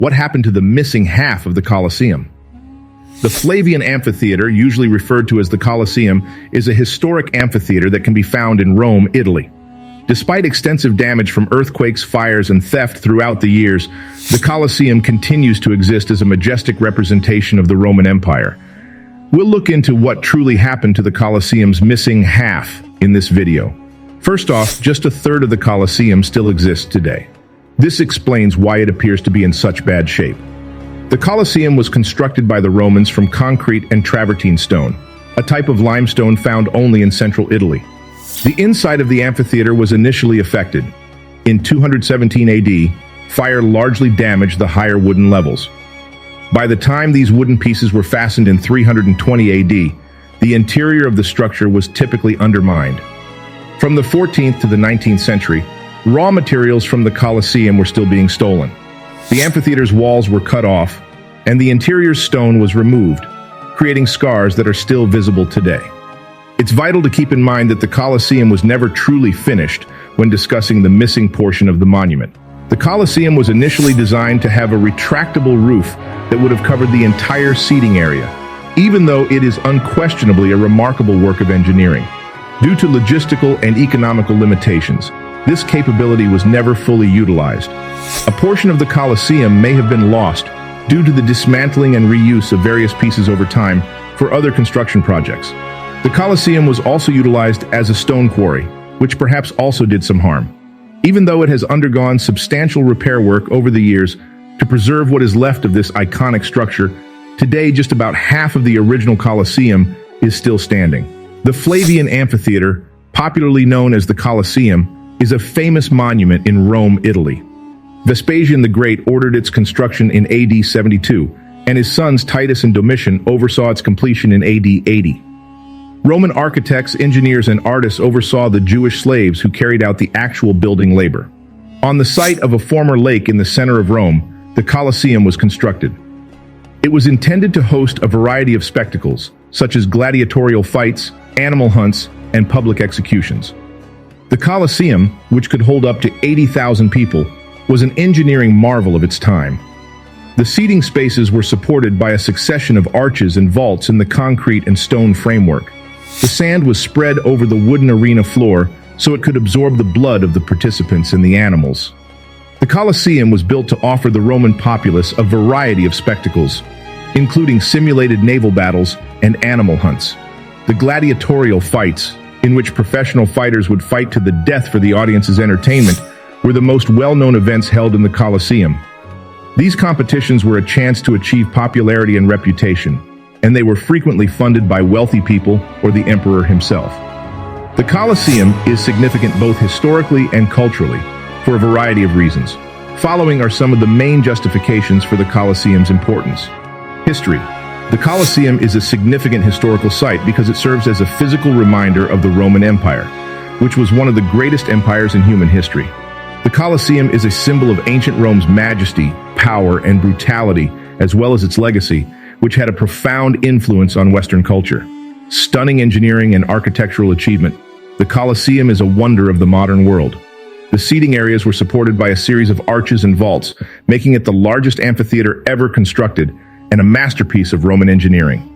What happened to the missing half of the Colosseum? The Flavian Amphitheatre, usually referred to as the Colosseum, is a historic amphitheatre that can be found in Rome, Italy. Despite extensive damage from earthquakes, fires, and theft throughout the years, the Colosseum continues to exist as a majestic representation of the Roman Empire. We'll look into what truly happened to the Colosseum's missing half in this video. First off, just a third of the Colosseum still exists today. This explains why it appears to be in such bad shape. The Colosseum was constructed by the Romans from concrete and travertine stone, a type of limestone found only in central Italy. The inside of the amphitheater was initially affected. In 217 AD, fire largely damaged the higher wooden levels. By the time these wooden pieces were fastened in 320 AD, the interior of the structure was typically undermined. From the 14th to the 19th century, raw materials from the Colosseum were still being stolen. The amphitheater's walls were cut off, and the interior stone was removed, creating scars that are still visible today. It's vital to keep in mind that the Colosseum was never truly finished when discussing the missing portion of the monument. The Colosseum was initially designed to have a retractable roof that would have covered the entire seating area, even though it is unquestionably a remarkable work of engineering. Due to logistical and economical limitations, this capability was never fully utilized. A portion of the Colosseum may have been lost due to the dismantling and reuse of various pieces over time for other construction projects. The Colosseum was also utilized as a stone quarry, which perhaps also did some harm. Even though it has undergone substantial repair work over the years to preserve what is left of this iconic structure, today just about half of the original Colosseum is still standing. The Flavian Amphitheatre, popularly known as the Colosseum, is a famous monument in Rome, Italy. Vespasian the Great ordered its construction in AD 72, and his sons Titus and Domitian oversaw its completion in AD 80. Roman architects, engineers, and artists oversaw the Jewish slaves who carried out the actual building labor. On the site of a former lake in the center of Rome, the Colosseum was constructed. It was intended to host a variety of spectacles, such as gladiatorial fights, animal hunts, and public executions. The Colosseum, which could hold up to 80,000 people, was an engineering marvel of its time. The seating spaces were supported by a succession of arches and vaults in the concrete and stone framework. The sand was spread over the wooden arena floor so it could absorb the blood of the participants and the animals. The Colosseum was built to offer the Roman populace a variety of spectacles, including simulated naval battles and animal hunts. The gladiatorial fights, in which professional fighters would fight to the death for the audience's entertainment, were the most well-known events held in the Colosseum. These competitions were a chance to achieve popularity and reputation, and they were frequently funded by wealthy people or the emperor himself. The Colosseum is significant both historically and culturally, for a variety of reasons. Following are some of the main justifications for the Colosseum's importance. History. The Colosseum is a significant historical site because it serves as a physical reminder of the Roman Empire, which was one of the greatest empires in human history. The Colosseum is a symbol of ancient Rome's majesty, power, and brutality, as well as its legacy, which had a profound influence on Western culture. Stunning engineering and architectural achievement, the Colosseum is a wonder of the modern world. The seating areas were supported by a series of arches and vaults, making it the largest amphitheater ever constructed and a masterpiece of Roman engineering.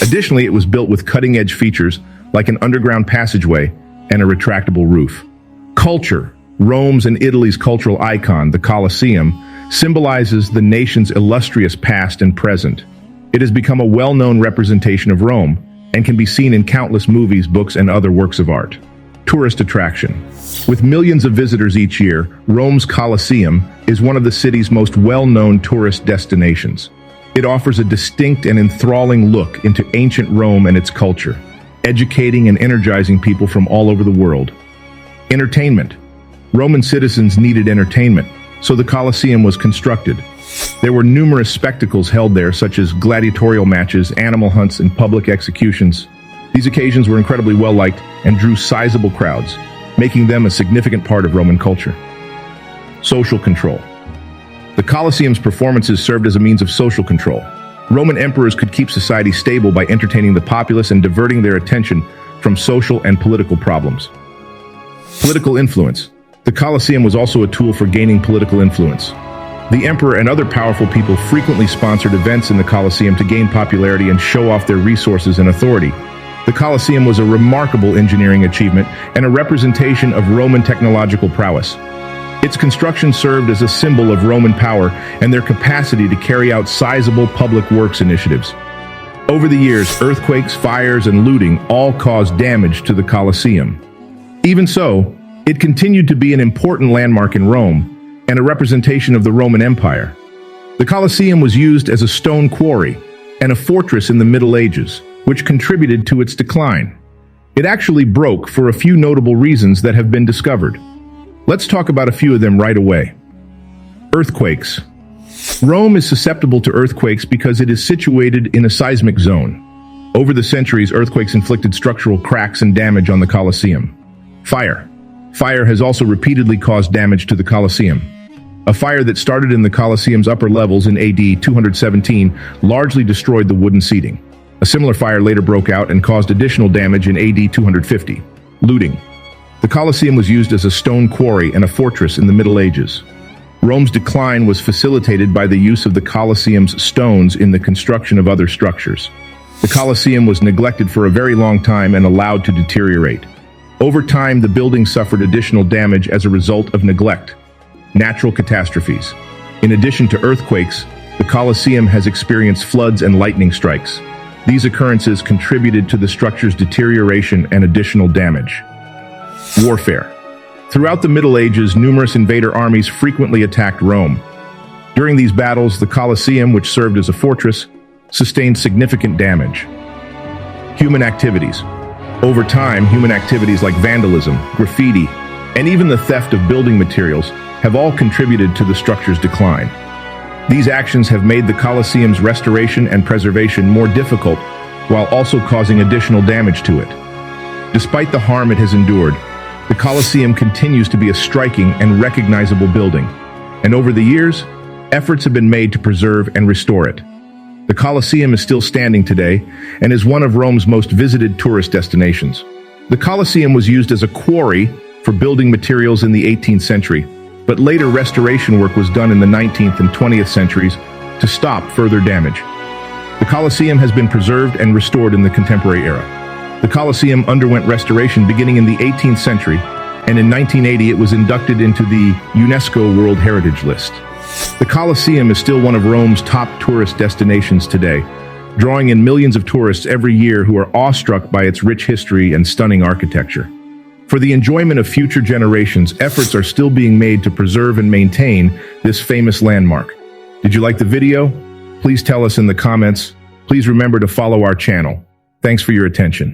Additionally, it was built with cutting-edge features like an underground passageway and a retractable roof. Culture. Rome's and Italy's cultural icon, the Colosseum, symbolizes the nation's illustrious past and present. It has become a well-known representation of Rome and can be seen in countless movies, books, and other works of art. Tourist attraction. With millions of visitors each year, Rome's Colosseum is one of the city's most well-known tourist destinations. It offers a distinct and enthralling look into ancient Rome and its culture, educating and energizing people from all over the world. Entertainment. Roman citizens needed entertainment, so the Colosseum was constructed. There were numerous spectacles held there, such as gladiatorial matches, animal hunts, and public executions. These occasions were incredibly well-liked and drew sizable crowds, making them a significant part of Roman culture. Social control. The Colosseum's performances served as a means of social control. Roman emperors could keep society stable by entertaining the populace and diverting their attention from social and political problems. Political influence. The Colosseum was also a tool for gaining political influence. The emperor and other powerful people frequently sponsored events in the Colosseum to gain popularity and show off their resources and authority. The Colosseum was a remarkable engineering achievement and a representation of Roman technological prowess. Its construction served as a symbol of Roman power and their capacity to carry out sizable public works initiatives. Over the years, earthquakes, fires, and looting all caused damage to the Colosseum. Even so, it continued to be an important landmark in Rome and a representation of the Roman Empire. The Colosseum was used as a stone quarry and a fortress in the Middle Ages, which contributed to its decline. It actually broke for a few notable reasons that have been discovered. Let's talk about a few of them right away. Earthquakes. Rome is susceptible to earthquakes because it is situated in a seismic zone. Over the centuries, earthquakes inflicted structural cracks and damage on the Colosseum. Fire. Fire has also repeatedly caused damage to the Colosseum. A fire that started in the Colosseum's upper levels in AD 217 largely destroyed the wooden seating. A similar fire later broke out and caused additional damage in AD 250. Looting. The Colosseum was used as a stone quarry and a fortress in the Middle Ages. Rome's decline was facilitated by the use of the Colosseum's stones in the construction of other structures. The Colosseum was neglected for a very long time and allowed to deteriorate. Over time, the building suffered additional damage as a result of neglect. Natural catastrophes. In addition to earthquakes, the Colosseum has experienced floods and lightning strikes. These occurrences contributed to the structure's deterioration and additional damage. Warfare. Throughout the Middle Ages, numerous invader armies frequently attacked Rome. During these battles, the Colosseum, which served as a fortress, sustained significant damage. Human activities. Over time, human activities like vandalism, graffiti, and even the theft of building materials have all contributed to the structure's decline. These actions have made the Colosseum's restoration and preservation more difficult, while also causing additional damage to it. Despite the harm it has endured, the Colosseum continues to be a striking and recognizable building, and over the years, efforts have been made to preserve and restore it. The Colosseum is still standing today and is one of Rome's most visited tourist destinations. The Colosseum was used as a quarry for building materials in the 18th century, but later restoration work was done in the 19th and 20th centuries to stop further damage. The Colosseum has been preserved and restored in the contemporary era. The Colosseum underwent restoration beginning in the 18th century, and in 1980 it was inducted into the UNESCO World Heritage List. The Colosseum is still one of Rome's top tourist destinations today, drawing in millions of tourists every year who are awestruck by its rich history and stunning architecture. For the enjoyment of future generations, efforts are still being made to preserve and maintain this famous landmark. Did you like the video? Please tell us in the comments. Please remember to follow our channel. Thanks for your attention.